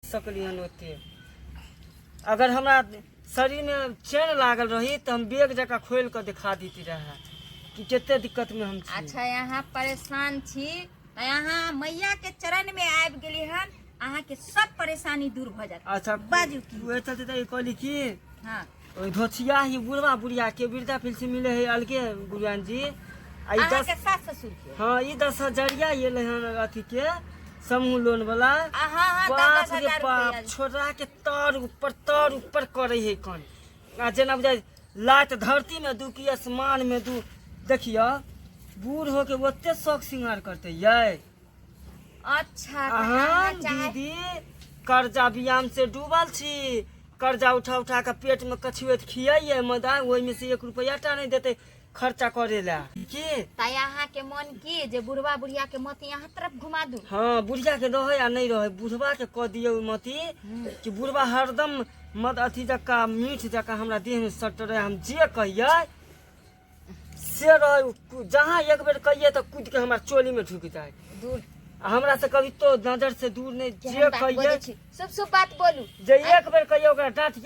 सकली हन ओते। अगर हमरा शरीर में चैन लागल रही तो हम बेग जका खोल कर दिखा देती रहे कि कितने दिक्कत में हम छी। अच्छा यहाँ परेशान छी तो यहाँ मैया के चरण में आबि गेली हन, अहाँ के सब परेशानी दूर हो जात। अच्छा बाजू की वे चलते तो कहली कि हाँ ओइ धोछिया ही बुढ़वा बुढ़िया के वृद्धा पेंशन मिले है अलगे गुरुआन जी। आ ई अहाँ 10 के सास ससुर के हाँ ई 10,000 ये हन अथी के समूह लोन वाला। हाँ बाप 10,000 रे बाप रुपया। छोड़ा के तर ऊपर करे है कन आ जेना बुझाइ लात धरती में दू की आसमान में दू। देखियो बूढ़ हो के ओते शौक श्रृंगार करते ये। अच्छा तो हम अहाँ चाहे दीदी कर्जा व्यायाम से डूबल छी। कर्जा उठा उठा के पेट में कछुएत खियाइए मदाई ओहि में से 1 रुपया टा नहीं देते खर्चा करे ला की। ताई अहाँ के मन की जे बुढ़वा बुढ़िया के मत यहाँ तरफ घुमा दू। हाँ बुढ़िया के रहे या नहीं रहे बुढ़वा के कह दियो मती कि बुढ़वा हरदम मत अथी जका मीठ जका हमरा देह में सट रहे। हम जे कहिए से रहे जहाँ एक बेर कहिए तो कूद के हमारा चोली में ढुक जाए। दूर हमरा से कभी तो नजर से दूर नहीं जे केहन बात कहिए बोलै छी, शुभ शुभ बात बोलू। जे एक बेर कहिए ओकरा डांट